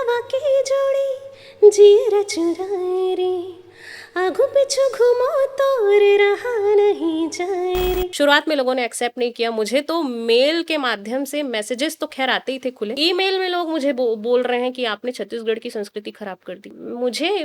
खवा के जोड़ी जियर चुराए रे, आगू पीछू घूमो तोर रहा नहीं जाए रे। शुरुआत में लोगों ने एक्सेप्ट नहीं किया मुझे, तो मेल के माध्यम से मैसेजेस तो खैर आते ही थे खुले। ईमेल में लोग मुझे बोल रहे हैं कि आपने छत्तीसगढ़ की संस्कृति खराब कर दी।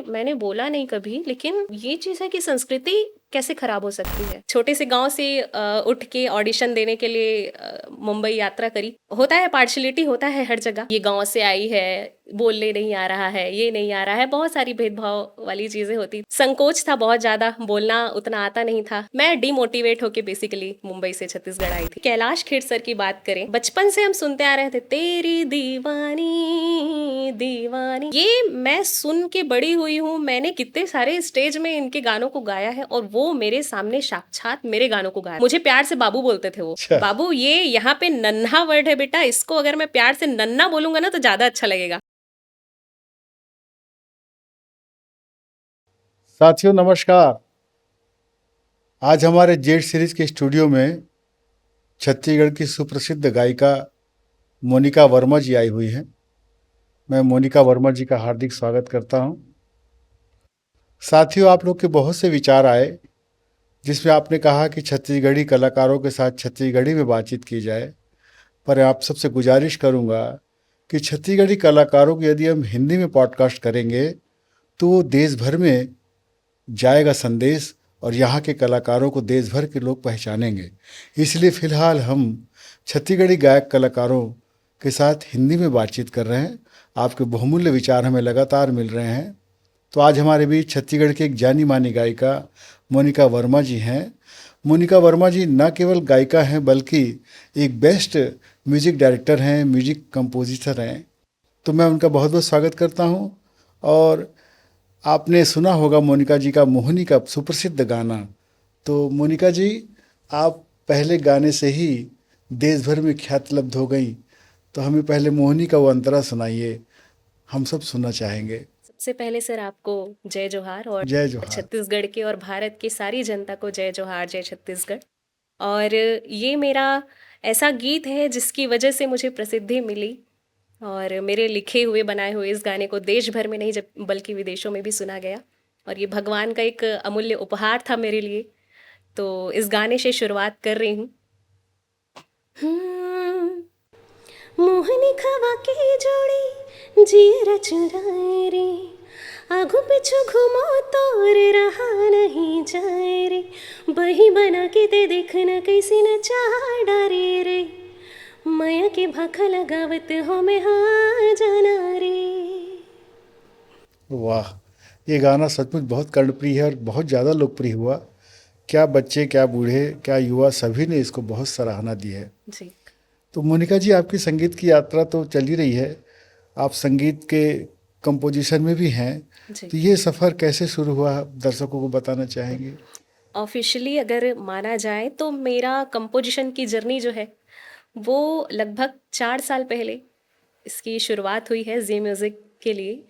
मैंने बोला नहीं कभी, लेकिन ये चीज है कि संस्कृति कैसे खराब हो सकती है। छोटे से गांव से उठ के ऑडिशन देने के लिए मुंबई यात्रा करी। होता है, पार्शलिटी होता है हर जगह। ये गांव से आई है, बोलने नहीं आ रहा है, ये नहीं आ रहा है, बहुत सारी भेदभाव वाली चीजें होती। संकोच था बहुत ज्यादा, बोलना उतना आता नहीं था। मैं डिमोटिवेट होके बेसिकली मुंबई से छत्तीसगढ़ आई थी। कैलाश खेर सर की बात करें, बचपन से हम सुनते आ रहे थे तेरी दीवानी दीवानी, ये मैं सुन के बड़ी हुई हूँ। मैंने कितने सारे स्टेज में इनके गानों को गाया है और वो मेरे सामने साक्षात मेरे गानों को गाया। मुझे प्यार से बाबू बोलते थे वो। अच्छा। बाबू, ये यहाँ पे नन्हा वर्ड है बेटा, इसको अगर मैं प्यार से नन्ना बोलूंगा ना तो ज्यादा अच्छा लगेगा। साथियों नमस्कार। आज हमारे जेड सीरीज के स्टूडियो में छत्तीसगढ़ की सुप्रसिद्ध गायिका मोनिका वर्मा जी आई हुई हैं। मैं मोनिका वर्मा जी का हार्दिक स्वागत करता हूं। साथियों, आप लोग के बहुत से विचार आए जिसमें आपने कहा कि छत्तीसगढ़ी कलाकारों के साथ छत्तीसगढ़ी में बातचीत की जाए, पर आप सबसे गुजारिश करूंगा कि छत्तीसगढ़ी कलाकारों की यदि हम हिंदी में पॉडकास्ट करेंगे तो वो देश भर में जाएगा संदेश और यहाँ के कलाकारों को देश भर के लोग पहचानेंगे। इसलिए फ़िलहाल हम छत्तीसगढ़ी गायक कलाकारों के साथ हिंदी में बातचीत कर रहे हैं। आपके बहुमूल्य विचार हमें लगातार मिल रहे हैं। तो आज हमारे बीच छत्तीसगढ़ की एक जानी मानी गायिका मोनिका वर्मा जी हैं। मोनिका वर्मा जी न केवल गायिका हैं बल्कि एक बेस्ट म्यूज़िक डायरेक्टर हैं, म्यूज़िक कंपोजिटर हैं। तो मैं उनका बहुत बहुत स्वागत करता हूँ। और आपने सुना होगा मोनिका जी का मोहिनी का सुप्रसिद्ध गाना। तो मोनिका जी, आप पहले गाने से ही देश भर में ख्याति लब्ध हो गई, तो हमें पहले मोहिनी का वो अंतरा सुनाइए, हम सब सुनना चाहेंगे। सबसे पहले सर आपको जय जोहार, और जय जोहार। छत्तीसगढ़ के और भारत की सारी जनता को जय जोहार, जय छत्तीसगढ़। और ये मेरा ऐसा गीत है जिसकी वजह से मुझे प्रसिद्धि मिली, और मेरे लिखे हुए बनाए हुए इस गाने को देश भर में नहीं जब बल्कि विदेशों में भी सुना गया, और ये भगवान का एक अमूल्य उपहार था मेरे लिए। तो इस गाने से शुरुआत कर रही हूँ। मोहनी खवा के जोड़ी जियर चुराए रे, आगू पीछू घूमो तोर रहा नहीं जाए रे, बही बना के ते देखना कैसी न चाह डारे रे, माया के भाखा लगावत हो में हाँ जाना रे। वाह, ये गाना सचमुच बहुत कर्णप्रिय है और बहुत ज़्यादा लोकप्रिय हुआ। क्या बच्चे, क्या बूढ़े, क्या युवा, सभी ने इसको बहुत सराहना दी है। जी तो मोनिका जी, आपकी संगीत की यात्रा तो चल ही रही है, आप संगीत के कंपोजिशन में भी हैं। जी। तो ये सफ़र कैसे शुरू हुआ, दर्शकों को बताना चाहेंगे? ऑफिशियली अगर माना जाए तो मेरा कंपोजिशन की जर्नी जो है वो लगभग 4 साल पहले इसकी शुरुआत हुई है जी म्यूज़िक के लिए।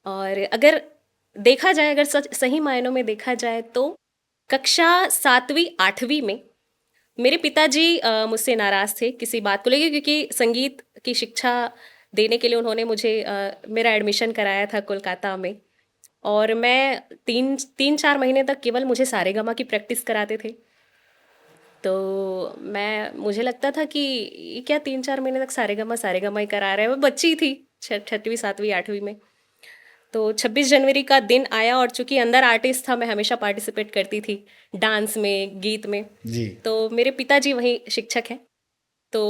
और अगर देखा जाए, अगर सच सही मायनों में देखा जाए, तो कक्षा 7वीं 8वीं में मेरे पिताजी मुझसे नाराज़ थे किसी बात को लेके, क्योंकि संगीत की शिक्षा देने के लिए उन्होंने मुझे मेरा एडमिशन कराया था कोलकाता में। और मैं 3-4 महीने तक केवल मुझे सारेगामा की प्रैक्टिस कराते थे। तो मुझे लगता था कि ये क्या 3-4 महीने तक सारेगामा ही करा रहे हैं। मैं बच्ची थी, 6वीं 7वीं 8वीं में। तो 26 जनवरी का दिन आया, और चूंकि अंदर आर्टिस्ट था, मैं हमेशा पार्टिसिपेट करती थी डांस में, गीत में। जी। तो मेरे पिताजी वहीं शिक्षक हैं, तो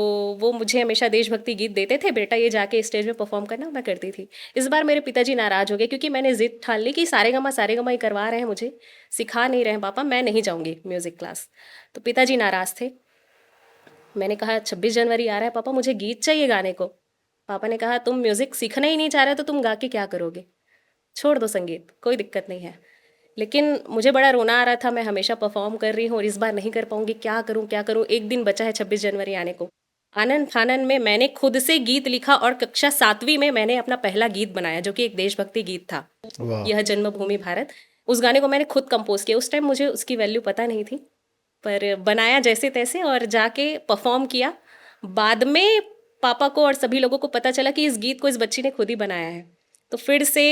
वो मुझे हमेशा देशभक्ति गीत देते थे, बेटा ये जाके स्टेज में परफॉर्म करना। मैं करती थी। इस बार मेरे पिताजी नाराज़ हो गए क्योंकि मैंने जिद ठान ली कि सारेगामा ही करवा रहे हैं मुझे, सिखा नहीं रहे हैं पापा, मैं नहीं जाऊँगी म्यूज़िक क्लास। तो पिताजी नाराज़ थे। मैंने कहा 26 जनवरी आ रहा है पापा, मुझे गीत चाहिए गाने को। पापा ने कहा तुम म्यूज़िक सीखना ही नहीं चाह रहे तो तुम गा के क्या करोगे, छोड़ दो संगीत, कोई दिक्कत नहीं है। लेकिन मुझे बड़ा रोना आ रहा था, मैं हमेशा परफॉर्म कर रही हूँ और इस बार नहीं कर पाऊंगी, क्या करूँ क्या करूँ। एक दिन बचा है 26 जनवरी आने को। आनंद फानन में मैंने खुद से गीत लिखा, और कक्षा 7वीं में मैंने अपना पहला गीत बनाया जो कि एक देशभक्ति गीत था, वाह। यह जन्मभूमि भारत। उस गाने को मैंने खुद कंपोज किया। उस टाइम मुझे उसकी वैल्यू पता नहीं थी, पर बनाया जैसे तैसे और जाके परफॉर्म किया। बाद में पापा को और सभी लोगों को पता चला कि इस गीत को इस बच्ची ने खुद ही बनाया है। तो फिर से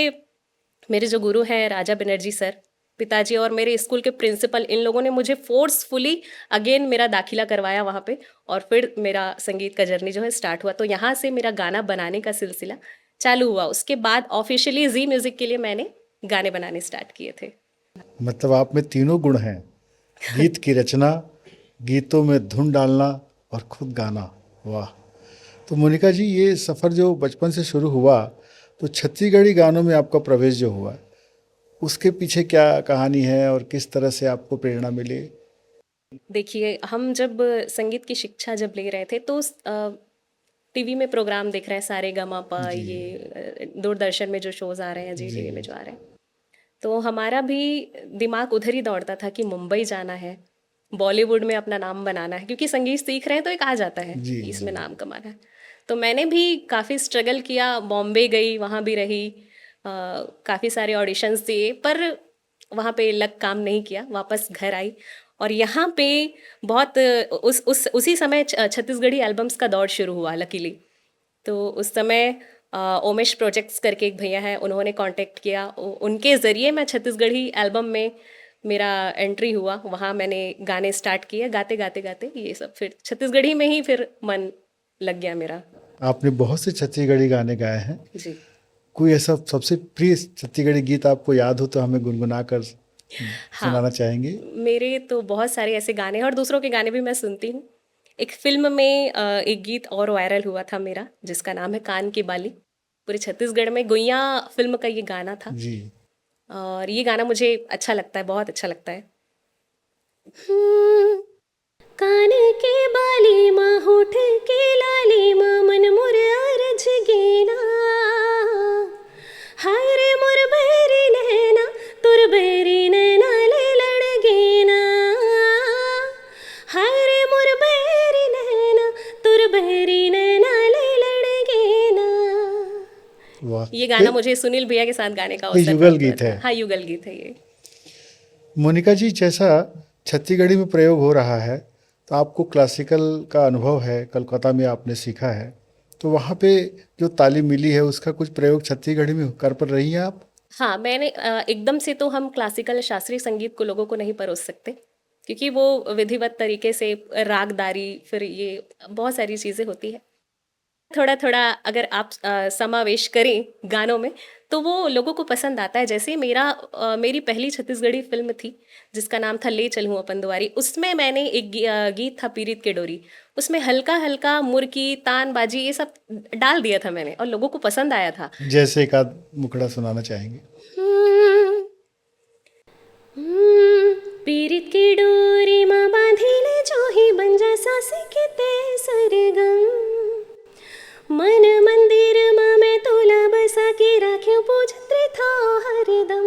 मेरे जो गुरु हैं राजा बनर्जी सर, पिताजी और मेरे स्कूल के प्रिंसिपल, इन लोगों ने मुझे फोर्सफुली अगेन मेरा दाखिला करवाया वहाँ पे, और फिर मेरा संगीत का जर्नी जो है स्टार्ट हुआ। तो यहाँ से मेरा गाना बनाने का सिलसिला चालू हुआ। उसके बाद ऑफिशियली जी म्यूजिक के लिए मैंने गाने बनाने स्टार्ट किए थे। मतलब आप में तीनों गुण हैं, गीत की रचना, गीतों में धुन डालना और खुद गाना। वाह। तो मोनिका जी, ये सफ़र जो बचपन से शुरू हुआ, तो छत्तीसगढ़ी गानों में आपका प्रवेश जो हुआ, उसके पीछे क्या कहानी है और किस तरह से आपको प्रेरणा मिली? देखिए, हम जब संगीत की शिक्षा जब ले रहे थे तो टीवी में प्रोग्राम देख रहे हैं, सारे गामा पा, जी ये दूरदर्शन में जो शोज आ रहे हैं, जी जी टीवी में जो आ रहे हैं, तो हमारा भी दिमाग उधर ही दौड़ता था कि मुंबई जाना है, बॉलीवुड में अपना नाम बनाना है, क्योंकि संगीत सीख रहे हैं तो एक आ जाता है जी कि जी। इसमें नाम कमाना है। तो मैंने भी काफ़ी स्ट्रगल किया, बॉम्बे गई, वहाँ भी रही, काफ़ी सारे ऑडिशंस दिए, पर वहाँ पे लक काम नहीं किया, वापस घर आई। और यहाँ पे बहुत उसी समय छत्तीसगढ़ी एल्बम्स का दौर शुरू हुआ लकीली। तो उस समय ओमेश प्रोजेक्ट्स करके एक भैया हैं, उन्होंने कांटेक्ट किया, उनके ज़रिए मैं छत्तीसगढ़ी एल्बम में मेरा एंट्री हुआ। वहाँ मैंने गाने स्टार्ट किए, गाते गाते गाते ये सब फिर छत्तीसगढ़ी में ही फिर मन लग गया मेरा। आपने बहुत से छत्तीसगढ़ी गाने गाए हैं, जी कोई ऐसा सबसे प्रिय छत्तीसगढ़ी गीत आपको याद हो तो हमें गुनगुना कर हाँ, सुनाना चाहेंगे? मेरे तो बहुत सारे ऐसे गाने हैं और दूसरों के गाने भी मैं सुनती हूँ। एक फिल्म में एक गीत और वायरल हुआ था मेरा, जिसका नाम है कान की बाली। पूरे छत्तीसगढ़ में गुइयाँ फिल्म का ये गाना था, जी। और ये गाना मुझे अच्छा लगता है, बहुत अच्छा लगता है। हम्म, कान के बाली माँ, होठ के लाली माँ, मन मोर अरझ गेना, हाय रे मोर बैरी नैना, तुर बैरी नैना ले लड़ गेना, हाय रे मोर बैरी नैना, तुर बैरी नैना ले लड़ गेना। वाह। ये गाना मुझे सुनील भैया के साथ गाने का ये अवसर युगल प्राप्त हुआ गीत था। है। हाँ, युगल गीत है ये। मोनिका जी, जैसा छत्तीसगढ़ी में प्रयोग हो रहा है, तो आपको क्लासिकल का अनुभव है, कलकत्ता में आपने सीखा है, तो वहाँ पे जो तालीम मिली है उसका कुछ प्रयोग छत्तीसगढ़ी में कर पर रही हैं आप? हाँ, मैंने एकदम से तो हम क्लासिकल शास्त्रीय संगीत को लोगों को नहीं परोस सकते, क्योंकि वो विधिवत तरीके से रागदारी, फिर ये बहुत सारी चीज़ें होती है। थोड़ा थोड़ा अगर आप समावेश करें गानों में, तो वो लोगों को पसंद आता है। जैसे मेरी पहली छत्तीसगढ़ी फिल्म थी जिसका नाम था ले चलूँ अपन दुआरी, उसमें मैंने एक गीत था पीरित के डोरी, उसमें हल्का हल्का मुर्की तान बाजी ये सब डाल दिया था मैंने, और लोगों को पसंद आया था। जैसे एक आध मुखड़ा सुनाना चाहेंगे? हम्म, पीरित की डोरी माँ बांधिले जोही, बन जा सासी के ते सरगम, मन मंदिर माँ मैं तोला बसा के राख्यो पूजत था हरदम।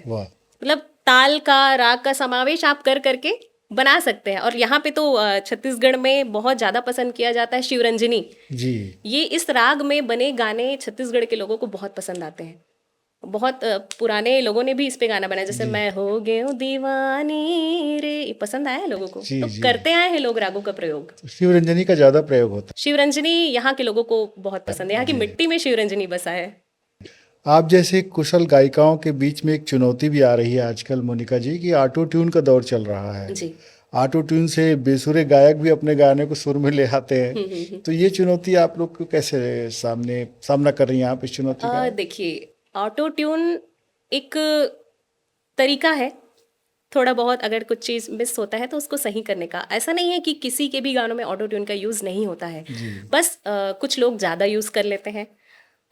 वाह। मतलब ताल का, राग का समावेश आप कर करके बना सकते हैं। और यहाँ पे तो छत्तीसगढ़ में बहुत ज़्यादा पसंद किया जाता है शिवरंजनी। जी। ये इस राग में बने गाने छत्तीसगढ़ के लोगों को बहुत पसंद आते हैं। बहुत पुराने लोगों ने भी इस पे गाना बनाया, जैसे जी मैं हो गई हूँ दीवानी रे, ये पसंद आया है लोगों को, जी तो जी। करते आए हैं लोग रागों का प्रयोग। तो शिवरंजनी का ज़्यादा प्रयोग होता शिवरंजनी यहाँ के लोगों को बहुत पसंद है, यहाँ की जी। मिट्टी में शिवरंजनी बसा है। है। आप जैसे कुशल गायिकाओं के बीच में एक चुनौती भी आ रही है आजकल मोनिका जी, कि ऑटो ट्यून का दौर चल रहा है। जी। ऑटो ट्यून से बेसुरे गायक भी अपने गाने को सुर में ले आते हैं, तो ये चुनौती आप लोग को कैसे सामना कर रही हैं आप इस चुनौती का? देखिए, ऑटो ट्यून एक तरीका है, थोड़ा बहुत अगर कुछ चीज़ मिस होता है तो उसको सही करने का। ऐसा नहीं है कि किसी के भी गानों में ऑटो ट्यून का यूज़ नहीं होता है, जी बस कुछ लोग ज़्यादा यूज़ कर लेते हैं,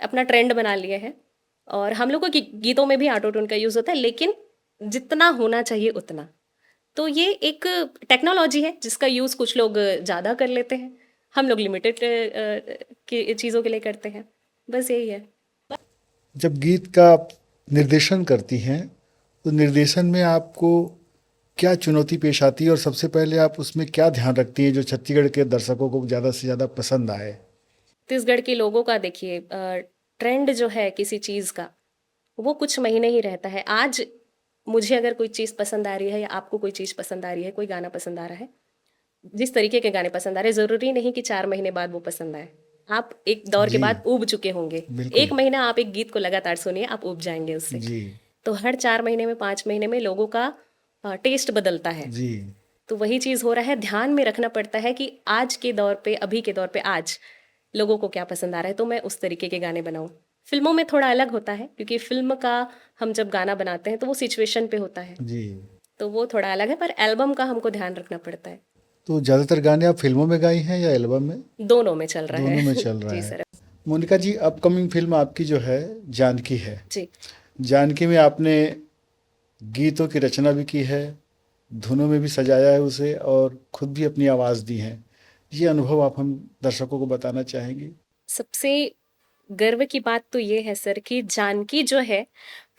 अपना ट्रेंड बना लिए हैं। और हम लोगों के गीतों में भी ऑटो ट्यून का यूज़ होता है, लेकिन जितना होना चाहिए उतना। तो ये एक टेक्नोलॉजी है जिसका यूज़ कुछ लोग ज़्यादा कर लेते हैं, हम लोग लिमिटेड की चीज़ों के लिए करते हैं, बस यही है। जब गीत का आप निर्देशन करती हैं, तो निर्देशन में आपको क्या चुनौती पेश आती है और सबसे पहले आप उसमें क्या ध्यान रखती हैं जो छत्तीसगढ़ के दर्शकों को ज़्यादा से ज़्यादा पसंद आए? छत्तीसगढ़ के लोगों का देखिए, ट्रेंड जो है किसी चीज़ का, वो कुछ महीने ही रहता है। आज मुझे अगर कोई चीज़ पसंद आ रही है या आपको कोई चीज़ पसंद आ रही है, कोई गाना पसंद आ रहा है, जिस तरीके के गाने पसंद आ रहे हैं, ज़रूरी नहीं कि 4 महीने बाद वो पसंद आए। आप एक दौर के जी बाद ऊब चुके होंगे। बिल्कुल। 1 महीना आप एक गीत को लगातार सुनिए, आप ऊब जाएँगे उससे। जी तो हर 4 महीने में, 5 महीने में लोगों का टेस्ट बदलता है। जी तो वही चीज़ हो रहा है, ध्यान में रखना पड़ता है कि आज के दौर पे, अभी के दौर पे आज लोगों को क्या पसंद आ रहा है, तो मैं उस तरीके के गाने बनाऊँ। फ़िल्मों में थोड़ा अलग होता है, क्योंकि फ़िल्म का हम जब गाना बनाते हैं तो वो सिचुएशन पे होता है, जी। तो वो थोड़ा अलग है, पर एल्बम का हमको ध्यान रखना पड़ता है। तो ज़्यादातर गाने आप फिल्मों में गाई हैं या एल्बम में? दोनों में चल रहा दोनों में है। चल रहा जी है। सर। मोनिका जी, अपकमिंग फिल्म आपकी जो है जानकी है। जी। जानकी में आपने गीतों की रचना भी की है, धुनों में भी सजाया है उसे और खुद भी अपनी आवाज़ दी है। ये अनुभव आप हम दर्शकों को बताना चाहेंगी? सबसे गर्व की बात तो ये है सर कि जानकी जो है,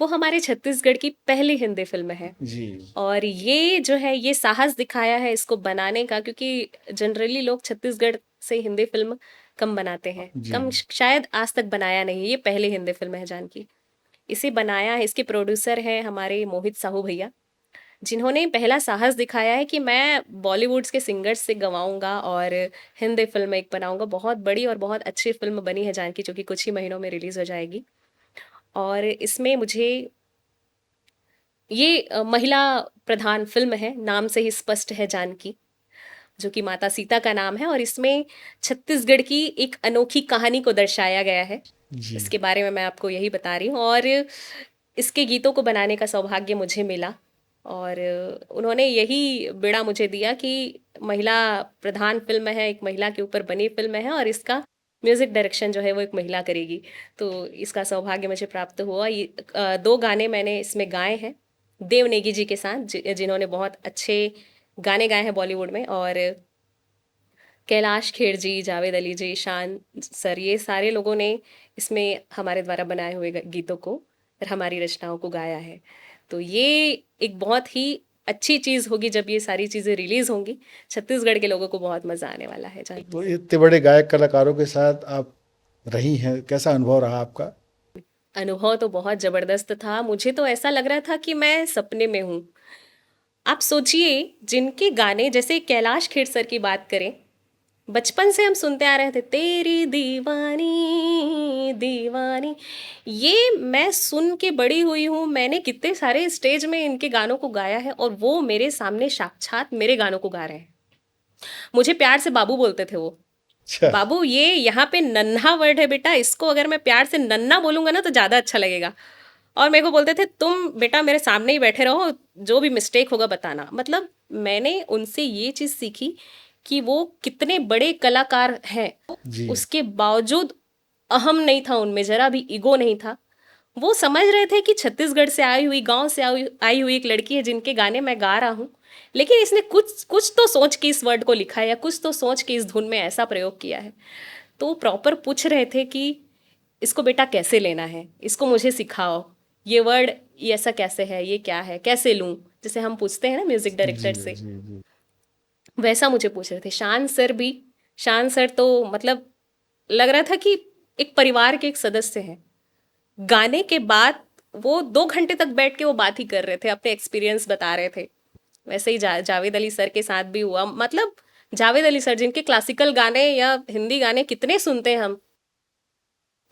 वो हमारे छत्तीसगढ़ की पहली हिंदी फ़िल्म है। जी और ये जो है, ये साहस दिखाया है इसको बनाने का, क्योंकि जनरली लोग छत्तीसगढ़ से हिंदी फ़िल्म कम बनाते हैं। जी कम शायद आज तक बनाया नहीं है, ये पहली हिंदी फ़िल्म है जानकी। इसे बनाया है, इसके प्रोड्यूसर हैं हमारे मोहित साहू भैया, जिन्होंने पहला साहस दिखाया है कि मैं बॉलीवुड्स के सिंगर्स से गवाऊँगा और हिंदी फ़िल्म एक बनाऊँगा। बहुत बड़ी और बहुत अच्छी फ़िल्म बनी है जानकी, जो कि कुछ ही महीनों में रिलीज़ हो जाएगी। और इसमें मुझे ये महिला प्रधान फ़िल्म है, नाम से ही स्पष्ट है जानकी, जो कि माता सीता का नाम है, और इसमें छत्तीसगढ़ की एक अनोखी कहानी को दर्शाया गया है। जी इसके बारे में मैं आपको यही बता रही हूँ, और इसके गीतों को बनाने का सौभाग्य मुझे मिला, और उन्होंने यही बीड़ा मुझे दिया कि महिला प्रधान फ़िल्म है, एक महिला के ऊपर बनी फ़िल्म है, और इसका म्यूज़िक डायरेक्शन जो है वो एक महिला करेगी। तो इसका सौभाग्य मुझे प्राप्त हुआ। 2 गाने मैंने इसमें गाए हैं, देव नेगी जी के साथ, जिन्होंने बहुत अच्छे गाने गाए हैं बॉलीवुड में, और कैलाश खेर जी, जावेद अली जी, शान सर, ये सारे लोगों ने इसमें हमारे द्वारा बनाए हुए गीतों को और हमारी रचनाओं को गाया है। तो ये एक बहुत ही अच्छी चीज़ होगी जब ये सारी चीज़ें रिलीज़ होंगी। छत्तीसगढ़ के लोगों को बहुत मज़ा आने वाला है जान। तो इतने बड़े गायक कलाकारों के साथ आप रही हैं, कैसा अनुभव रहा आपका? अनुभव तो बहुत ज़बरदस्त था। मुझे तो ऐसा लग रहा था कि मैं सपने में हूँ। आप सोचिए, जिनके गाने, जैसे कैलाश खेर सर की बात करें, बचपन से हम सुनते आ रहे थे, तेरी दीवानी दीवानी, ये मैं सुन के बड़ी हुई हूँ। मैंने कितने सारे स्टेज में इनके गानों को गाया है, और वो मेरे सामने साक्षात मेरे गानों को गा रहे हैं। मुझे प्यार से बाबू बोलते थे वो। अच्छा। बाबू, ये यहाँ पे नन्हा वर्ड है बेटा, इसको अगर मैं प्यार से नन्ना बोलूंगा ना तो ज़्यादा अच्छा लगेगा। और मेरे को बोलते थे, तुम बेटा मेरे सामने ही बैठे रहो, जो भी मिस्टेक होगा बताना। मतलब मैंने उनसे ये चीज़ सीखी कि वो कितने बड़े कलाकार हैं, जी उसके बावजूद अहम नहीं था उनमें, जरा भी ईगो नहीं था। वो समझ रहे थे कि छत्तीसगढ़ से आई हुई, गांव से आई हुई एक लड़की है जिनके गाने मैं गा रहा हूँ, लेकिन इसने कुछ कुछ तो सोच के इस वर्ड को लिखा है, या कुछ तो सोच के इस धुन में ऐसा प्रयोग किया है। तो प्रॉपर पूछ रहे थे कि इसको बेटा कैसे लेना है, इसको मुझे सिखाओ, ये वर्ड ये ऐसा कैसे है, ये क्या है, कैसे लूँ, जैसे हम पूछते हैं ना म्यूजिक जी डायरेक्टर से, जी वैसा मुझे पूछ रहे थे। शान सर भी, शान सर तो मतलब लग रहा था कि एक परिवार के एक सदस्य हैं। गाने के बाद वो 2 घंटे तक बैठ के वो बात ही कर रहे थे, अपने एक्सपीरियंस बता रहे थे। वैसे ही जावेद अली सर के साथ भी हुआ। मतलब जावेद अली सर, जिनके क्लासिकल गाने या हिंदी गाने कितने सुनते हैं हम,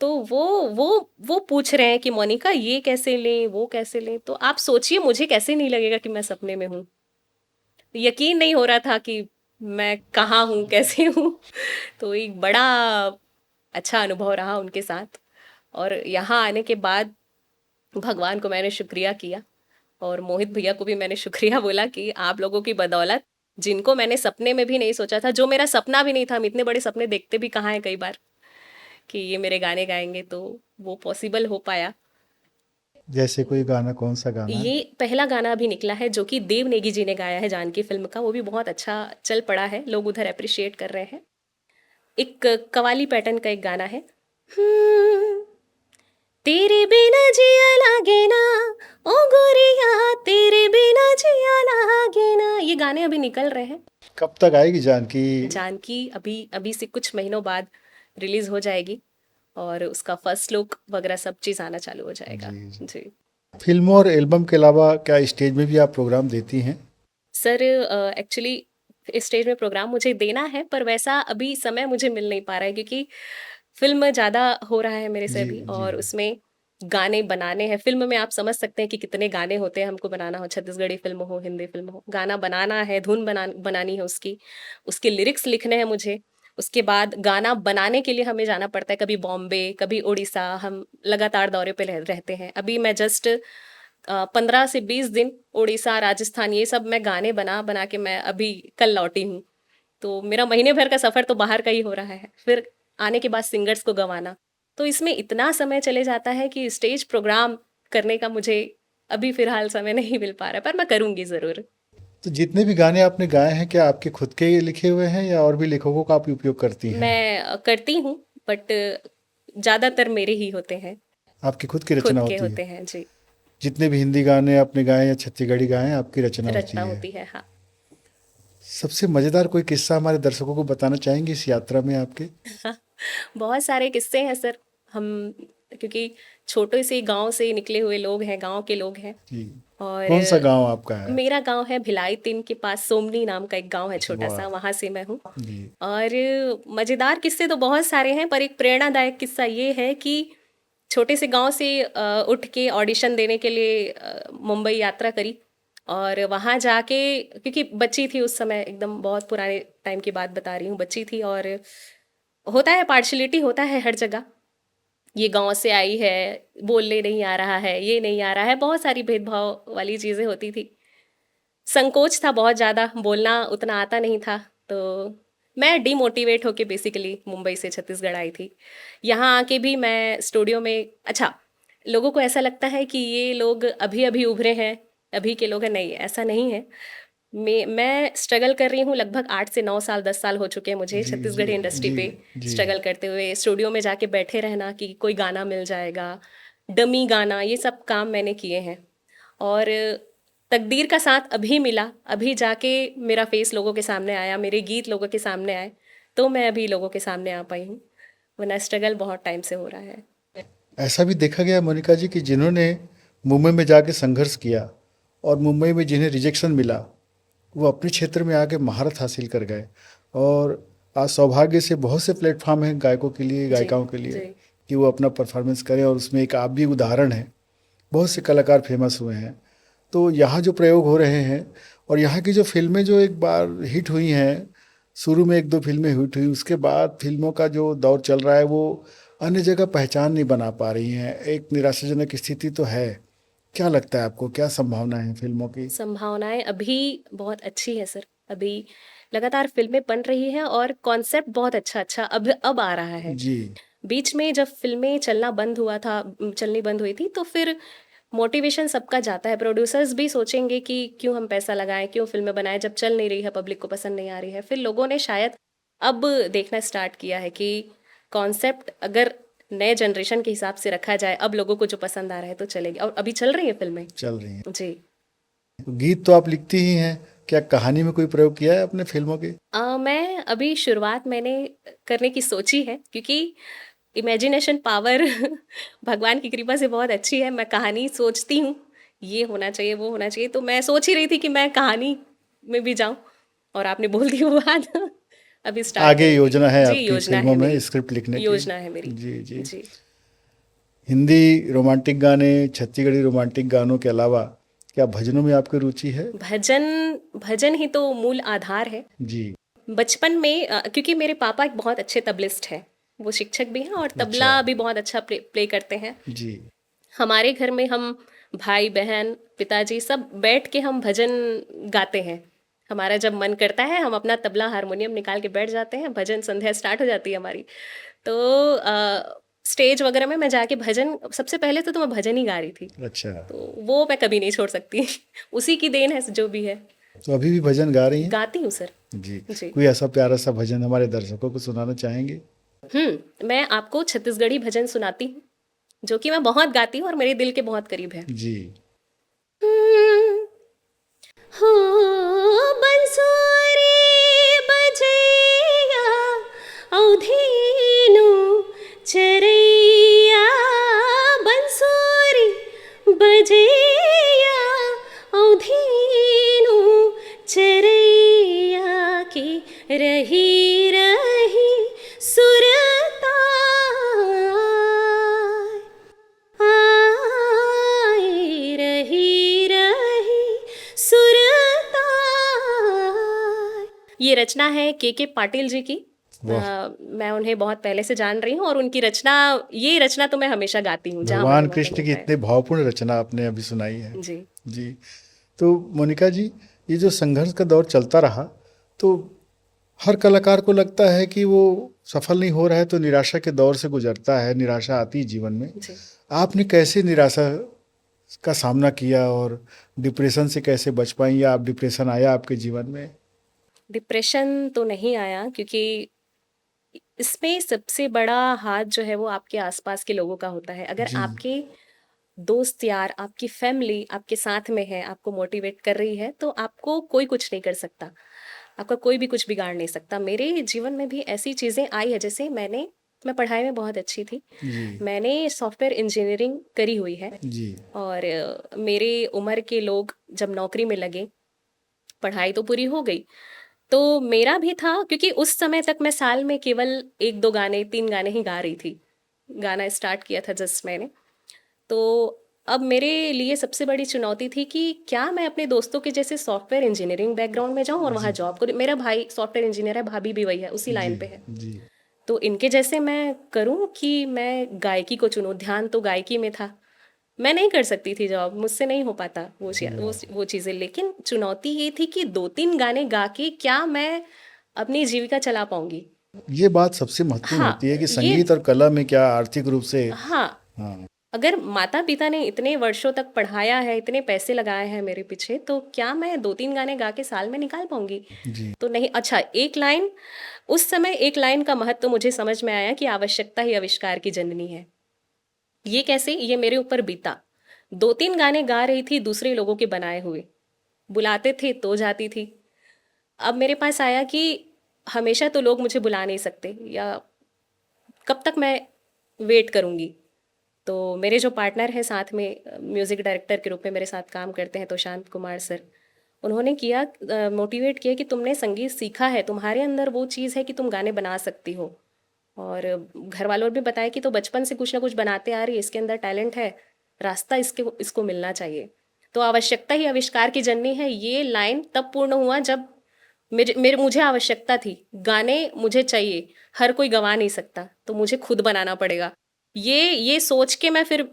तो वो पूछ रहे हैं कि मोनिका ये कैसे लें, वो कैसे लें। तो आप सोचिए मुझे कैसे नहीं लगेगा कि मैं सपने में हूँ। यकीन नहीं हो रहा था कि मैं कहाँ हूँ, कैसे हूँ। तो एक बड़ा अच्छा अनुभव रहा उनके साथ। और यहाँ आने के बाद भगवान को मैंने शुक्रिया किया, और मोहित भैया को भी मैंने शुक्रिया बोला कि आप लोगों की बदौलत, जिनको मैंने सपने में भी नहीं सोचा था, जो मेरा सपना भी नहीं था, हम इतने बड़े सपने देखते भी कहाँ हैं कई बार कि ये मेरे गाने गाएंगे, तो वो पॉसिबल हो पाया। जैसे कोई गाना, कौन सा गाना? ये पहला गाना अभी निकला है जो कि देव नेगी जी ने गाया है जानकी फिल्म का, वो भी बहुत अच्छा चल पड़ा है, लोग उधर अप्रिशिएट कर रहे हैं। एक कवाली पैटर्न का एक गाना है, हम्म, तेरे बिना जिया लागे ना, ओ गोरिया तेरे बिना जिया लागे ना, ये गाने अभी निकल रहे हैं। कब तक आएगी जानकी? जानकी अभी अभी से कुछ महीनों बाद रिलीज हो जाएगी, और उसका फर्स्ट लुक वगैरह सब चीज़ आना चालू हो जाएगा। जी जी। जी फिल्मों और एल्बम के अलावा क्या स्टेज में भी आप प्रोग्राम देती हैं? सर, एक्चुअली स्टेज में प्रोग्राम मुझे देना है, पर वैसा अभी समय मुझे मिल नहीं पा रहा है क्योंकि फ़िल्म ज़्यादा हो रहा है मेरे से जी, अभी, जी। और उसमें गाने बनाने हैं। फ़िल्म में आप समझ सकते हैं कि कितने गाने होते हैं हमको बनाना हो, छत्तीसगढ़ी फ़िल्म हो, हिंदी फ़िल्म हो। गाना बनाना है, धुन बनानी है उसकी, उसके लिरिक्स लिखने हैं मुझे। उसके बाद गाना बनाने के लिए हमें जाना पड़ता है, कभी बॉम्बे, कभी उड़ीसा, हम लगातार दौरे पे रहते हैं। अभी मैं जस्ट 15 से 20 दिन उड़ीसा, राजस्थान, ये सब मैं गाने बना के मैं अभी कल लौटी हूँ। तो मेरा महीने भर का सफ़र तो बाहर का ही हो रहा है। फिर आने के बाद सिंगर्स को गँवाना। तो इसमें इतना समय चले जाता है कि स्टेज प्रोग्राम करने का मुझे अभी फ़िलहाल समय नहीं मिल पा रहा है, पर मैं करूँगी ज़रूर। तो जितने भी गाने आपने गाए हैं, क्या आपके खुद के ही लिखे हुए हैं या और भी लेखकों का आप उपयोग करती हैं? मैं करती हूँ, बट ज़्यादातर मेरे ही होते हैं, आपकी खुद की रचना खुद के होती है? होते हैं। जी, जितने भी हिंदी गाने आपने गाए या छत्तीसगढ़ी गाए हैं, आपकी रचना होती रचना है। होती है, हाँ। सबसे मज़ेदार कोई किस्सा हमारे दर्शकों को बताना चाहेंगे इस यात्रा में आपके? बहुत सारे किस्से हैं सर। हम क्योंकि छोटे से गाँव से निकले हुए लोग हैं, गाँव के लोग हैं। जी। और कौन सा गाँव आपका है? मेरा गाँव है भिलाई 3 के पास, सोमनी नाम का एक गाँव है छोटा-सा, वाह! वहाँ से मैं हूँ। जी। और मज़ेदार किस्से तो बहुत सारे हैं, पर एक प्रेरणादायक किस्सा ये है कि छोटे से गाँव से उठ के ऑडिशन देने के लिए मुंबई यात्रा करी, और वहाँ जाके, क्योंकि बच्ची थी उस समय, एकदम बहुत पुराने टाइम की बात बता रही हूँ, बच्ची थी, और होता है पार्शियलिटी होता है हर जगह। ये गाँव से आई है, बोलने नहीं आ रहा है, ये नहीं आ रहा है, बहुत सारी भेदभाव वाली चीज़ें होती थी। संकोच था बहुत ज़्यादा, बोलना उतना आता नहीं था, तो मैं डिमोटिवेट होके बेसिकली मुंबई से छत्तीसगढ़ आई थी। यहाँ आके भी मैं स्टूडियो में, अच्छा, लोगों को ऐसा लगता है कि ये लोग अभी-अभी उभरे हैं, अभी के लोग हैं, नहीं, ऐसा नहीं है। मैं स्ट्रगल कर रही हूँ लगभग 8 से 9 साल, 10 साल हो चुके हैं मुझे जी, जी, छत्तीसगढ़ी इंडस्ट्री जी, पे जी। स्ट्रगल करते हुए, स्टूडियो में जाके बैठे रहना कि कोई गाना मिल जाएगा, डमी गाना, ये सब काम मैंने किए हैं। और तकदीर का साथ अभी मिला, अभी जाके मेरा फेस लोगों के सामने आया, मेरे गीत लोगों के सामने आए, तो मैं अभी लोगों के सामने आ पाई हूँ, वरना स्ट्रगल बहुत टाइम से हो रहा है। ऐसा भी देखा गया मोनिका जी कि जिन्होंने मुंबई में जाके संघर्ष किया और मुंबई में जिन्हें रिजेक्शन मिला, वो अपने क्षेत्र में आके महारत हासिल कर गए और आज सौभाग्य से बहुत से प्लेटफॉर्म हैं गायकों के लिए, जी, गायिकाओं के लिए जी, कि वो अपना परफॉर्मेंस करें और उसमें एक आप भी उदाहरण हैं। बहुत से कलाकार फेमस हुए हैं। तो यहाँ जो प्रयोग हो रहे हैं और यहाँ की जो फ़िल्में जो एक बार हिट हुई हैं, शुरू में 1-2 फ़िल्में हिट हुई, उसके बाद फ़िल्मों का जो दौर चल रहा है वो अन्य जगह पहचान नहीं बना पा रही हैं। एक निराशाजनक स्थिति तो है। क्या लगता है आपको, क्या संभावना है फ़िल्मों की? संभावनाएं अभी बहुत अच्छी है सर। अभी लगातार फिल्में बन रही हैं और कॉन्सेप्ट बहुत अच्छा अब आ रहा है। जी, बीच में जब फ़िल्में चलना बंद हुआ था, चलनी बंद हुई थी, तो फिर मोटिवेशन सबका जाता है। प्रोड्यूसर्स भी सोचेंगे कि क्यों हम पैसा लगाएँ, क्यों फ़िल्में बनाएँ जब चल नहीं रही है, पब्लिक को पसंद नहीं आ रही है। फिर लोगों ने शायद अब देखना स्टार्ट किया है कि कॉन्सेप्ट अगर नए जनरेशन के हिसाब से रखा जाए, अब लोगों को जो पसंद आ रहा है तो चलेगी, और अभी चल रही हैं फ़िल्में। चल रही हैं। जी। गीत तो आप लिखती ही हैं, क्या कहानी में कोई प्रयोग किया है अपने फ़िल्मों के? मैं अभी शुरुआत मैंने करने की सोची है, क्योंकि इमेजिनेशन पावर भगवान की कृपा से बहुत अच्छी है। मैं कहानी सोचती हूँ, ये होना चाहिए, वो होना चाहिए, तो मैं सोच ही रही थी कि मैं कहानी में भी जाऊँ, और आपने बोल दी वो बात। अभी स्टार्ट आगे करेंगे। योजना है जी, आपकी योजना फ़िल्मों है में मेरी, स्क्रिप्ट लिखने की? योजना है मेरी। जी, जी। जी। हिंदी रोमांटिक गाने, छत्तीसगढ़ी रोमांटिक गानों के अलावा क्या भजनों में आपकी रुचि है? भजन भजन ही तो मूल आधार है। जी, बचपन में क्योंकि मेरे पापा एक बहुत अच्छे तबलिस्ट हैं, वो शिक्षक भी हैं और अच्छा, तबला भी बहुत अच्छा प्ले करते हैं। जी, हमारे घर में हम भाई बहन पिताजी सब बैठ के हम भजन गाते हैं। हमारा जब मन करता है हम अपना तबला हारमोनियम निकाल के बैठ जाते हैं, भजन संध्या स्टार्ट हो जाती है हमारी। तो स्टेज वगैरह में मैं जाके भजन, सबसे पहले तो मैं भजन ही गा रही थी, अच्छा। तो वो मैं कभी नहीं छोड़ सकती। उसी की देन है जो भी है। तो अभी भी भजन गा रही हैं? गाती हूँ सर। जी, जी। कोई ऐसा प्यारा सा भजन हमारे दर्शकों को सुनाना चाहेंगे? मैं आपको छत्तीसगढ़ी भजन सुनाती हूँ, जो कि मैं बहुत गाती हूँ और मेरे दिल के बहुत करीब है। जी, हो बंसुरी बजैया औधेनु चरैया, बंसुरी बजैया औधेनु चरैया, ये रचना है के पाटिल जी की। वाह। मैं उन्हें बहुत पहले से जान रही हूँ और उनकी रचना, ये रचना तो मैं हमेशा गाती हूँ जहाँ मुझे भगवान मौका कृष्ण की मिलता है। इतने भावपूर्ण रचना आपने अभी सुनाई है। जी। जी। तो मोनिका जी, ये जो संघर्ष का दौर चलता रहा, तो हर कलाकार को लगता है कि वो सफल नहीं हो रहा है तो निराशा के दौर से गुजरता है, निराशा आती है जीवन में। जी। आपने कैसे निराशा का सामना किया और डिप्रेशन से कैसे बच पाई, या आप डिप्रेशन आया आपके जीवन में? डिप्रेशन तो नहीं आया, क्योंकि इसमें सबसे बड़ा हाथ जो है वो आपके आसपास के लोगों का होता है। अगर जी। आपके दोस्त यार, आपकी फैमिली आपके साथ में है, आपको मोटिवेट कर रही है, तो आपको कोई कुछ नहीं कर सकता, आपका कोई भी कुछ बिगाड़ नहीं सकता। मेरे जीवन में भी ऐसी चीज़ें आई है, जैसे मैं पढ़ाई में बहुत अच्छी थी। जी। मैंने सॉफ्टवेयर इंजीनियरिंग करी हुई है। जी। और मेरे उम्र के लोग जब नौकरी में लगे, पढ़ाई तो पूरी हो गई, तो मेरा भी था, क्योंकि उस समय तक मैं साल में केवल 1-2 गाने, 3 गाने ही गा रही थी। गाना स्टार्ट किया था जस्ट मैंने। तो अब मेरे लिए सबसे बड़ी चुनौती थी कि क्या मैं अपने दोस्तों के जैसे सॉफ्टवेयर इंजीनियरिंग बैकग्राउंड में जाऊँ और वहाँ जी। जॉब करूँ। मेरा भाई सॉफ्टवेयर इंजीनियर है, भाभी भी वही है, उसी जी। लाइन पे है। जी। तो इनके जैसे मैं करूँ कि मैं गायकी को चुनूँ, ध्यान तो गायकी में था। मैं नहीं कर सकती थी जॉब, मुझसे नहीं हो पाता वो चीज़ें। लेकिन चुनौती ये थी कि 2-3 गाने गा के क्या मैं अपनी जीविका चला पाऊंगी। ये बात सबसे महत्वपूर्ण हाँ, होती है कि ये संगीत और कला में क्या आर्थिक रूप से। हाँ, हाँ। अगर माता पिता ने इतने वर्षों तक पढ़ाया है, इतने पैसे लगाए हैं मेरे पीछे, तो क्या मैं 2-3 गाने गा के साल में निकाल पाऊंगी? जी। तो नहीं। अच्छा, एक लाइन, उस समय एक लाइन का महत्व मुझे समझ में आया कि आवश्यकता ही आविष्कार की जननी है। ये कैसे? ये मेरे ऊपर बीता। 2-3 गाने गा रही थी दूसरे लोगों के बनाए हुए, बुलाते थे तो जाती थी। अब मेरे पास आया कि हमेशा तो लोग मुझे बुला नहीं सकते, या कब तक मैं वेट करूंगी। तो मेरे जो पार्टनर हैं साथ में, म्यूज़िक डायरेक्टर के रूप में मेरे साथ काम करते हैं, तोशांत कुमार सर, उन्होंने मोटिवेट किया कि तुमने संगीत सीखा है, तुम्हारे अंदर वो चीज़ है कि तुम गाने बना सकती हो। और घर वालों ने भी बताया कि तो बचपन से कुछ ना कुछ बनाते आ रही है, इसके अंदर टैलेंट है, रास्ता इसको मिलना चाहिए। तो आवश्यकता ही आविष्कार की जननी है, ये लाइन तब पूर्ण हुआ जब मुझे आवश्यकता थी, गाने मुझे चाहिए, हर कोई गवा नहीं सकता, तो मुझे खुद बनाना पड़ेगा। ये सोच के मैं फिर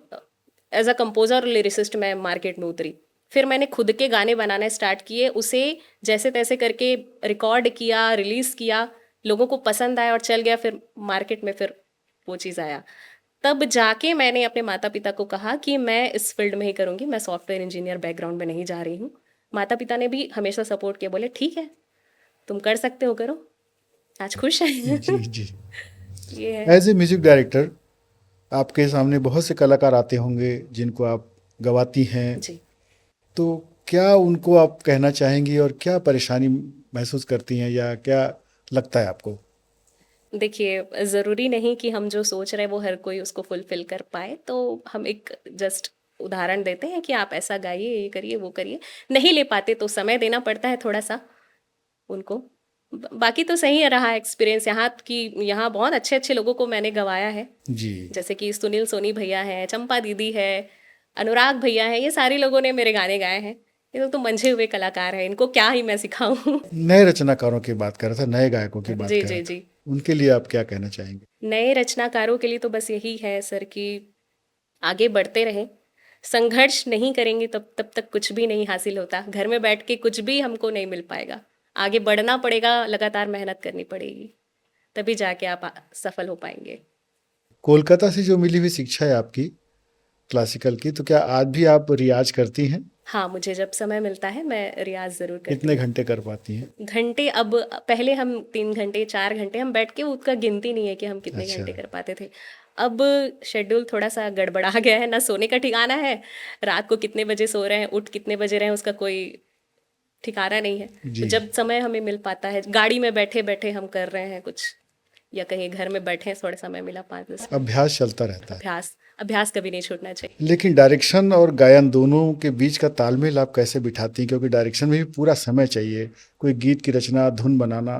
एज अ कंपोजर और लिरिसिस्ट मैं मार्केट में उतरी। फिर मैंने खुद के गाने बनाना स्टार्ट किए, उसे जैसे तैसे करके रिकॉर्ड किया, रिलीज़ किया, लोगों को पसंद आया और चल गया। फिर मार्केट में फिर वो चीज़ आया। तब जाके मैंने अपने माता पिता को कहा कि मैं इस फील्ड में ही करूँगी, मैं सॉफ्टवेयर इंजीनियर बैकग्राउंड में नहीं जा रही हूँ। माता पिता ने भी हमेशा सपोर्ट किया, बोले ठीक है, तुम कर सकते हो, करो। आज खुश है। जी। जी। ये है। एज ए म्यूजिक डायरेक्टर, आपके सामने बहुत से कलाकार आते होंगे जिनको आप गवाती हैं, जी। तो क्या उनको आप कहना चाहेंगी और क्या परेशानी महसूस करती हैं, या क्या लगता है आपको? देखिए, ज़रूरी नहीं कि हम जो सोच रहे हैं वो हर कोई उसको फुलफिल कर पाए। तो हम एक जस्ट उदाहरण देते हैं कि आप ऐसा गाइए, ये करिए, वो करिए। नहीं ले पाते तो समय देना पड़ता है थोड़ा सा उनको। बाकी तो सही रहा एक्सपीरियंस यहाँ की। यहाँ बहुत अच्छे अच्छे लोगों को मैंने गवाया है, जी। जैसे कि सुनील सोनी भैया हैं, चंपा दीदी है, अनुराग भैया हैं, ये सारे लोगों ने मेरे गाने गाए हैं। ये लोग तो मंझे हुए कलाकार हैं, इनको क्या ही मैं सिखाऊं। नए रचनाकारों की बात कर रहा था, नए गायकों की बात जी कर रहा जी था, जी। उनके लिए आप क्या कहना चाहेंगे? नए रचनाकारों के लिए तो बस यही है सर कि आगे बढ़ते रहें। संघर्ष नहीं करेंगे तब तक कुछ भी नहीं हासिल होता। घर में बैठ के कुछ भी हमको नहीं मिल पाएगा। आगे बढ़ना पड़ेगा, लगातार मेहनत करनी पड़ेगी, तभी जाके आप सफल हो पाएंगे। कोलकाता से जो मिली हुई शिक्षा है आपकी क्लासिकल की, तो क्या आज भी आप रियाज करती हैं? हाँ, मुझे जब समय मिलता है मैं रियाज़ ज़रूर करती कितने हूँ। घंटे कर पाती हैं? घंटे, अब पहले हम 3 घंटे, 4 घंटे हम बैठ के, उसका गिनती नहीं है कि हम कितने अच्छा। घंटे कर पाते थे। अब शेड्यूल थोड़ा-सा गड़बड़ा गया है, ना सोने का ठिकाना है, रात को कितने बजे सो रहे हैं, उठ कितने बजे रहे हैं, उसका कोई ठिकाना नहीं है। तो जी। जब समय हमें मिल पाता है, गाड़ी में बैठे-बैठे हम कर रहे हैं कुछ, या कहीं घर में बैठे हैं, थोड़ा समय मिला 5-10 मिनट। अभ्यास चलता रहता है। अभ्यास अभ्यास कभी नहीं छूटना चाहिए। लेकिन डायरेक्शन और गायन दोनों के बीच का तालमेल आप कैसे बिठाती हैं? क्योंकि डायरेक्शन में भी पूरा समय चाहिए, कोई गीत की रचना, धुन बनाना,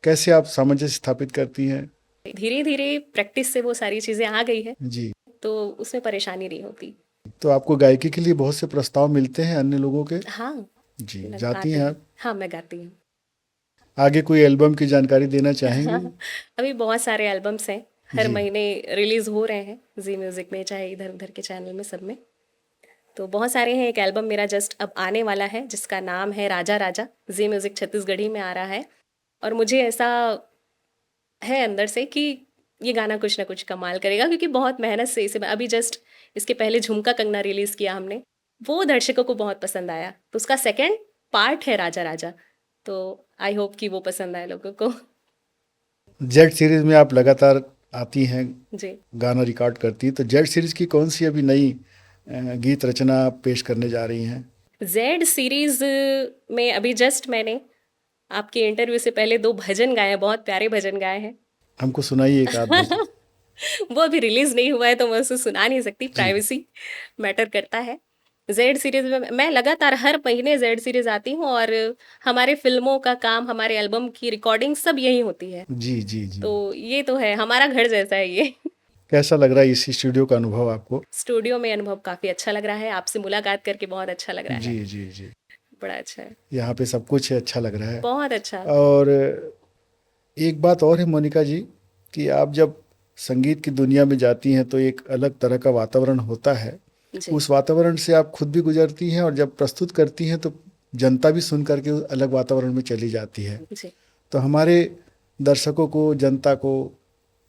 कैसे आप सामंजस्य स्थापित करती हैं? धीरे-धीरे प्रैक्टिस से वो सारी चीज़ें आ गई है, जी। तो उसमें परेशानी नहीं होती। तो आपको गायकी के लिए बहुत से प्रस्ताव मिलते हैं अन्य लोगों के? हाँ, जी, लग जाती आते हैं हैं। आप? हाँ, मैं गाती हूँ। आगे कोई एल्बम की जानकारी देना चाहेंगे? अभी बहुत सारे एल्बम्स हैं, हर जी। महीने रिलीज हो रहे हैं जी म्यूजिक में, चाहे इधर उधर के चैनल में, सब में। तो बहुत सारे हैं। एक एल्बम मेरा जस्ट अब आने वाला है जिसका नाम है राजा राजा, जी म्यूजिक छत्तीसगढ़ी में आ रहा है। और मुझे ऐसा है अंदर से कि ये गाना कुछ ना कुछ कमाल करेगा, क्योंकि बहुत मेहनत से इसे अभी जस्ट इसके पहले झुमका कंगना रिलीज किया हमने, वो दर्शकों को बहुत पसंद आया, तो उसका सेकंड पार्ट है राजा राजा। तो आई होप कि वो पसंद आए लोगों को। जेड सीरीज में आप लगातार आती हैं, जी। गाना रिकॉर्ड करती हैं, तो जेड सीरीज की कौन सी अभी नई गीत रचना आप पेश करने जा रही हैं? जेड सीरीज में अभी जस्ट मैंने आपके इंटरव्यू से पहले 2 भजन गाए हैं, बहुत प्यारे भजन गाए हैं। हमको सुनाइए एक आध भजन। वो अभी रिलीज नहीं हुआ है तो मैं उसे सुना नहीं सकती, जी। प्राइवेसी मैटर करता है। जेड सीरीज में मैं लगातार हर महीने जेड सीरीज आती हूँ, और हमारे फिल्मों का काम, हमारे एल्बम की रिकॉर्डिंग सब यही होती है। जी जी जी। तो ये तो है, हमारा घर जैसा है ये। कैसा लग रहा है इस स्टूडियो का अनुभव आपको? स्टूडियो में अनुभव काफी अच्छा लग रहा है, आपसे मुलाकात करके बहुत अच्छा लग रहा है, जी जी जी। बड़ा अच्छा है, यहाँ पे सब कुछ अच्छा लग रहा है। बहुत अच्छा। और एक बात और है मोनिका जी, कि आप जब संगीत की दुनिया में जाती हैं तो एक अलग तरह का वातावरण होता है। जी उस वातावरण से आप खुद भी गुजरती हैं, और जब प्रस्तुत करती हैं तो जनता भी सुन करके उस अलग वातावरण में चली जाती है। जी। तो हमारे दर्शकों को, जनता को,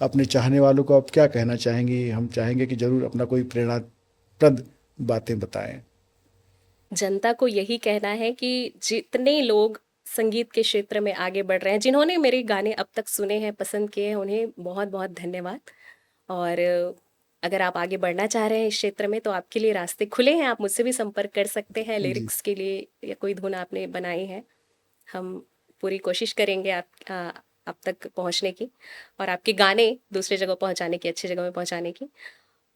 अपने चाहने वालों को आप क्या कहना चाहेंगी? हम चाहेंगे कि ज़रूर अपना कोई प्रेरणाप्रद बातें बताएं। जनता को यही कहना है कि जितने लोग संगीत के क्षेत्र में आगे बढ़ रहे हैं, जिन्होंने मेरे गाने अब तक सुने हैं, पसंद किए हैं, उन्हें बहुत बहुत धन्यवाद। और अगर आप आगे बढ़ना चाह रहे हैं इस क्षेत्र में तो आपके लिए रास्ते खुले हैं, आप मुझसे भी संपर्क कर सकते हैं जी। लिरिक्स के लिए, या कोई धुन आपने बनाई है, हम पूरी कोशिश करेंगे आप तक पहुंचने की, और आपके गाने दूसरी जगह पहुंचाने की, अच्छी जगह में पहुंचाने की।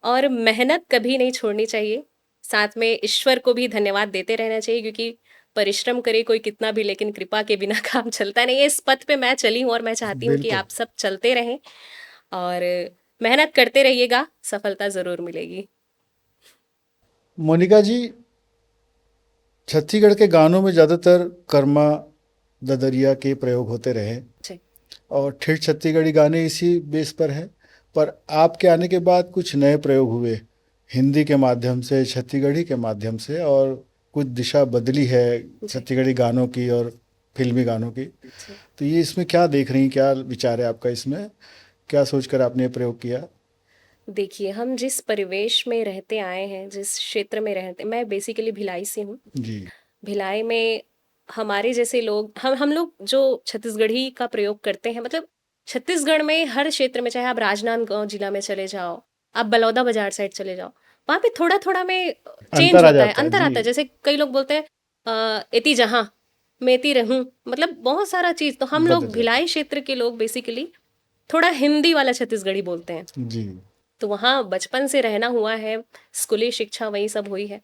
और मेहनत कभी नहीं छोड़नी चाहिए, साथ में ईश्वर को भी धन्यवाद देते रहना चाहिए, क्योंकि परिश्रम करे कोई कितना भी, लेकिन कृपा के बिना काम चलता नहीं है। इस पथ पे मैं चली हूँ और मैं चाहती हूँ कि बिल्कुल। आप सब चलते रहें, और मेहनत करते रहिएगा, सफलता ज़रूर मिलेगी। मोनिका जी, छत्तीसगढ़ के गानों में ज़्यादातर कर्मा, ददरिया के प्रयोग होते रहे, जी। और ठेठ छत्तीसगढ़ी गाने इसी बेस पर हैं। पर आपके आने के बाद कुछ नए प्रयोग हुए, हिंदी के माध्यम से, छत्तीसगढ़ी के माध्यम से, और कुछ दिशा बदली है जी। छत्तीसगढ़ी गानों की और फिल्मी गानों की। जी। तो ये इसमें क्या देख रही हैं, क्या विचार है आपका इसमें? क्या सोचकर आपने ये प्रयोग किया? देखिए, हम जिस परिवेश में रहते आए हैं, जिस क्षेत्र में रहते, मैं बेसिकली भिलाई से हूँ। जी भिलाई में हमारे जैसे लोग, हम लोग जो छत्तीसगढ़ी का प्रयोग करते हैं, मतलब छत्तीसगढ़ में हर क्षेत्र में, चाहे आप राजनांदगांव जिला में चले जाओ, आप बलौदा बाजार साइड चले जाओ, वहाँ पे थोड़ा थोड़ा में चेंज अंतर आ होता है, जाता है। अंतर जी आता है। जैसे कई लोग बोलते हैं एती जहाँ मेती रहूं, मतलब बहुत सारा चीज़। तो हम बदल लोग जाता भिलाई क्षेत्र के लोग बेसिकली थोड़ा हिंदी वाला छत्तीसगढ़ी बोलते हैं। है। जी तो वहाँ बचपन से रहना हुआ है, स्कूली शिक्षा वही सब हुई है,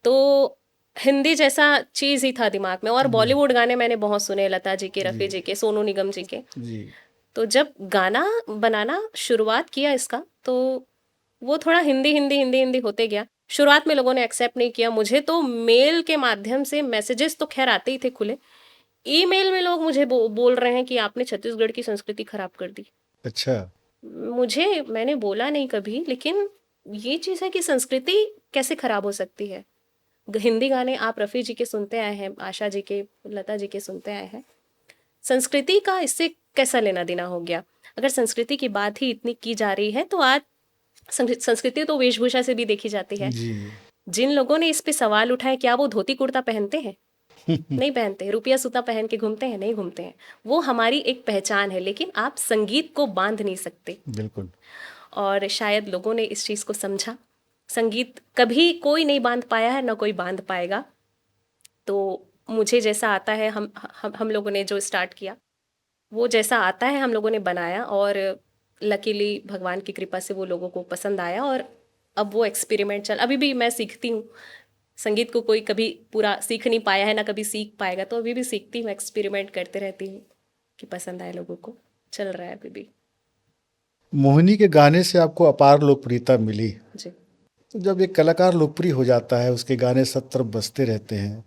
तो हिंदी जैसा चीज़ ही था दिमाग में। और जी बॉलीवुड गाने मैंने बहुत सुने, लता जी के, जी रफ़ी जी के, सोनू निगम जी के। जी। तो जब गाना बनाना शुरुआत किया इसका, तो वो थोड़ा हिंदी हिंदी हिंदी हिंदी होते गया। शुरुआत में लोगों ने एक्सेप्ट नहीं किया मुझे, तो मेल के माध्यम से मैसेजेस तो खैर आते ही थे खुले, ईमेल में लोग मुझे बोल रहे हैं कि आपने छत्तीसगढ़ की संस्कृति खराब कर दी। अच्छा। मैंने बोला नहीं कभी, लेकिन ये चीज़ है कि संस्कृति कैसे खराब हो सकती है। हिंदी गाने आप रफ़ी जी के सुनते आए हैं, आशा जी के, लता जी के सुनते आए हैं, संस्कृति का इससे कैसा लेना देना हो गया? अगर संस्कृति की बात ही इतनी की जा रही है, तो आज संस्कृति तो वेशभूषा से भी देखी जाती है। जी जिन लोगों ने इस पे सवाल उठाए, क्या वो धोती कुर्ता पहनते हैं? नहीं पहनते। रुपया सूता पहन के घूमते हैं? नहीं घूमते हैं। वो हमारी एक पहचान है, लेकिन आप संगीत को बांध नहीं सकते। बिल्कुल। और शायद लोगों ने इस चीज़ को समझा। संगीत कभी कोई नहीं बांध पाया है, ना कोई बांध पाएगा। तो मुझे जैसा आता है, हम लोगों ने जो स्टार्ट किया, वो जैसा आता है हम लोगों ने बनाया, और लकीली भगवान की कृपा से वो लोगों को पसंद आया। और अब वो एक्सपेरिमेंट अभी भी मैं सीखती हूँ। संगीत को कोई कभी पूरा सीख नहीं पाया है, ना कभी सीख पाएगा, तो अभी भी सीखती हूँ, एक्सपेरिमेंट करते रहती हूँ कि पसंद आए लोगों को। चल रहा है अभी भी। मोहिनी के गाने से आपको अपार लोकप्रियता मिली। जी। तो जब एक कलाकार लोकप्रिय हो जाता है, उसके गाने सब तरफ बजते रहते हैं,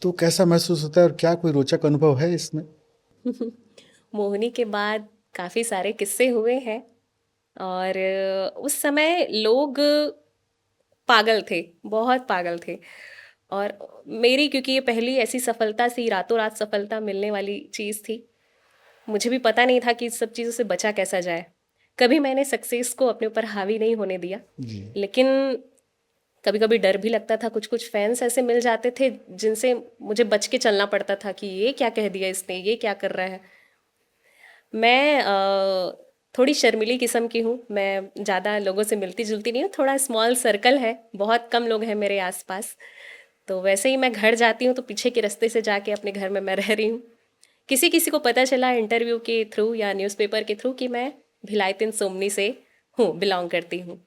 तो कैसा महसूस होता है, और क्या कोई रोचक अनुभव है इसमें? मोहिनी के बाद काफ़ी सारे किस्से हुए हैं और उस समय लोग पागल थे, बहुत पागल थे। और मेरी क्योंकि ये पहली ऐसी सफलता थी, रातों रात सफलता मिलने वाली चीज़ थी, मुझे भी पता नहीं था कि इस सब चीज़ों से बचा कैसा जाए। कभी मैंने सक्सेस को अपने ऊपर हावी नहीं होने दिया, जी लेकिन कभी कभी डर भी लगता था। कुछ कुछ फैंस ऐसे मिल जाते थे जिनसे मुझे बच के चलना पड़ता था कि ये क्या कह दिया इसने, ये क्या कर रहा है। मैं थोड़ी शर्मीली किस्म की हूँ, मैं ज़्यादा लोगों से मिलती जुलती नहीं हूँ, थोड़ा स्मॉल सर्कल है, बहुत कम लोग हैं मेरे आसपास। तो वैसे ही मैं घर जाती हूँ तो पीछे के रास्ते से जाके अपने घर में मैं रह रही हूँ। किसी किसी को पता चला इंटरव्यू के थ्रू या न्यूज़पेपर के थ्रू कि मैं भिलाईतिन सोमनी से हूँ, बिलोंग करती हूँ।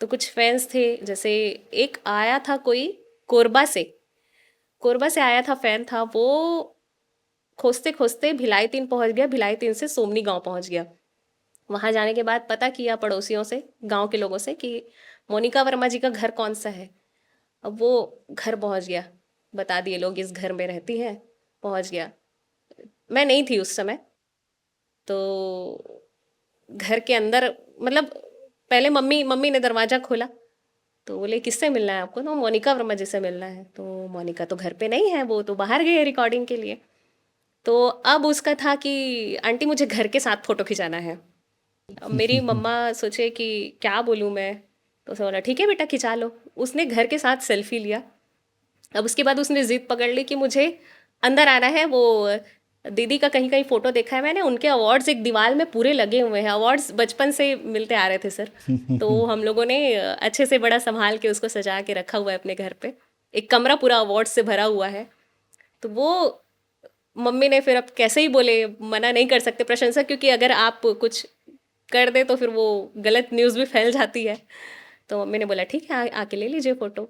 तो कुछ फैंस थे, जैसे एक आया था कोई कोरबा से, कोरबा से आया था, फैन था वो, खोजते खोजते भिलाई 3 पहुंच गया, भिलाई 3 से सोमनी गांव पहुंच गया। वहां जाने के बाद पता किया पड़ोसियों से, गांव के लोगों से, कि मोनिका वर्मा जी का घर कौन सा है। अब वो घर पहुंच गया, बता दिए लोग इस घर में रहती है, पहुंच गया। मैं नहीं थी उस समय, तो घर के अंदर, मतलब पहले मम्मी मम्मी ने दरवाज़ा खोला तो बोले किससे मिलना है आपको, तो मोनिका वर्मा जी से मिलना है। तो मोनिका तो घर पे नहीं है, वो तो बाहर गई है रिकॉर्डिंग के लिए। तो अब उसका था कि आंटी मुझे घर के साथ फ़ोटो खिंचाना है। अब मेरी मम्मा सोचे कि क्या बोलूँ मैं, तो उसने बोला ठीक है बेटा खिंचा लो। उसने घर के साथ सेल्फी लिया। अब उसके बाद उसने ज़िद पकड़ ली कि मुझे अंदर आना है। वो दीदी का कहीं कहीं फ़ोटो देखा है मैंने, उनके अवार्ड्स एक दीवार में पूरे लगे हुए हैं, अवार्ड्स बचपन से मिलते आ रहे थे सर। तो हम लोगों ने अच्छे से बड़ा संभाल के उसको सजा के रखा हुआ है अपने घर पे, एक कमरा पूरा अवार्ड से भरा हुआ है। तो वो मम्मी ने फिर, अब कैसे ही बोले, मना नहीं कर सकते प्रशंसा, क्योंकि अगर आप कुछ कर दे तो फिर वो गलत न्यूज़ भी फैल जाती है। तो मम्मी ने बोला ठीक है आके ले लीजिए फ़ोटो।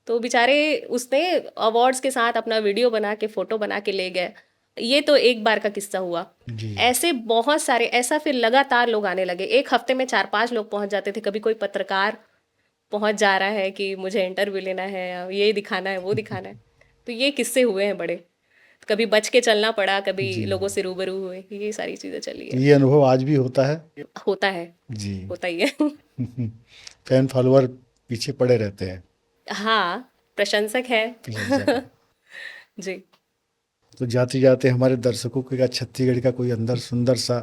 तो बेचारे उसने अवार्ड्स के साथ अपना वीडियो बना के फ़ोटो बना के ले गए। ये तो एक बार का किस्सा हुआ। जी ऐसे बहुत सारे, ऐसा फिर लगातार लोग आने लगे, एक हफ्ते में 4-5 लोग पहुंच जाते थे। कभी कोई पत्रकार पहुंच जा रहा है कि मुझे इंटरव्यू लेना है, ये दिखाना है, वो दिखाना है। तो ये किस्से हुए हैं बड़े। कभी बच के चलना पड़ा, कभी जी लोगों से रूबरू हुए, ये सारी चीज़ें चली तो है। ये अनुभव आज भी होता है। होता है, जी होता ही है। फैन फॉलोअर पीछे पड़े रहते हैं, हाँ, प्रशंसक है। प्रशंसक है। जी। तो जाते जाते हमारे दर्शकों के का छत्तीसगढ़ का कोई अंदर सुंदर सा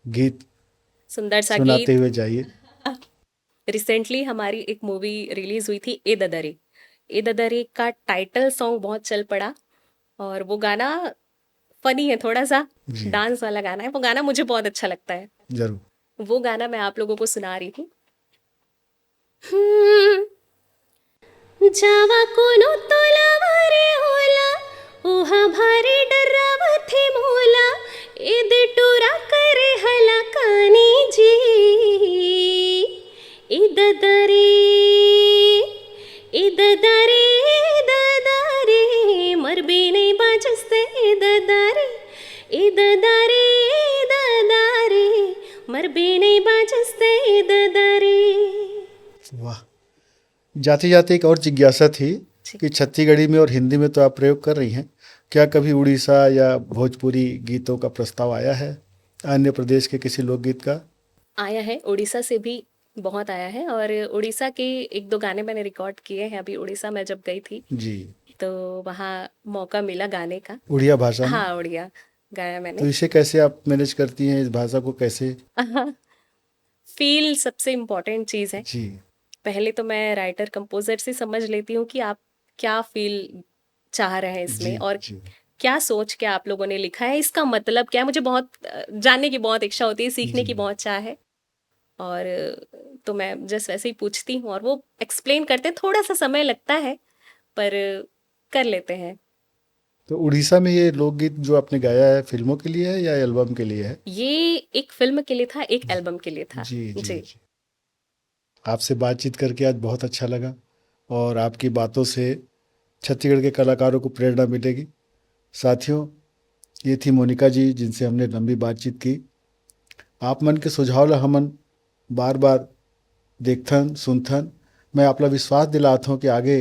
गीत सुंदर सा सुनाते गीत। हुए जाइए। रिसेंटली हमारी एक मूवी रिलीज हुई थी, ए ददरी। ए ददरी का टाइटल सॉन्ग बहुत चल पड़ा, और वो गाना फनी है थोड़ा सा, जी डांस वाला गाना है। वो गाना मुझे बहुत अच्छा लगता है। जरूर। वो गाना मैं आप लोगों को सुना रही हूँ। जावा कोनो तोलावारे होला, ओहा भारी डरावथे मोला, इद टूरा करे हला कानी जी, इद दरे, इद दरे, इद दरे, मरबी नहीं बाजस्ते, इद दरे, इद दरे, इद दरे, मरबी नहीं बाजस्ते, इद दरे। वाह। जाते जाते एक और जिज्ञासा थी जी। कि छत्तीसगढ़ी में और हिंदी में तो आप प्रयोग कर रही हैं, क्या कभी उड़ीसा या भोजपुरी गीतों का प्रस्ताव आया है, अन्य प्रदेश के किसी लोकगीत का? आया है, उड़ीसा से भी बहुत आया है। और उड़ीसा के 1-2 गाने मैंने रिकॉर्ड किए हैं। अभी उड़ीसा मैं जब गई थी जी तो वहाँ मौका मिला गाने का। उड़िया भाषा में। हाँ, उड़िया गाया तो मैंने। इसे कैसे आप मैनेज करती हैं, इस भाषा को कैसे? फील सबसे इम्पोर्टेंट चीज़ है। जी पहले तो मैं राइटर कंपोजर से समझ लेती हूँ कि आप क्या फील चाह रहे हैं जी इसमें, और जी क्या सोच के आप लोगों ने लिखा है, इसका मतलब क्या है। मुझे बहुत जानने की बहुत इच्छा होती है, सीखने जी की बहुत चाह है। और तो मैं जस्ट वैसे ही पूछती हूँ और वो एक्सप्लेन करते हैं। थोड़ा सा समय लगता है, पर कर लेते हैं। तो उड़ीसा में ये लोकगीत जो आपने गाया है फिल्मों के लिए है या एल्बम के लिए है? ये एक फिल्म के लिए था, एक एल्बम के लिए था। जी जी जी। जी। आपसे बातचीत करके आज बहुत अच्छा लगा, और आपकी बातों से छत्तीसगढ़ के कलाकारों को प्रेरणा मिलेगी। साथियों, ये थी मोनिका जी जिनसे हमने लंबी बातचीत की। आप मन के सुझाव ला हमन बार बार देखथन सुनथन। मैं आपला विश्वास दिलात हूँ कि आगे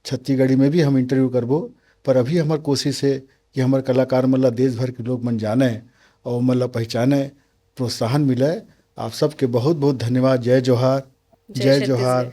छत्तीसगढ़ी में भी हम इंटरव्यू करबो। पर अभी हमार कोशिश है कि हमार कलाकार मन ला देश भर के लोग मन जाने, और मतलब पहचाने, प्रोत्साहन मिले। आप सबके बहुत बहुत धन्यवाद। जय जोहार, जय जय छत्तीसगढ़। जोहार।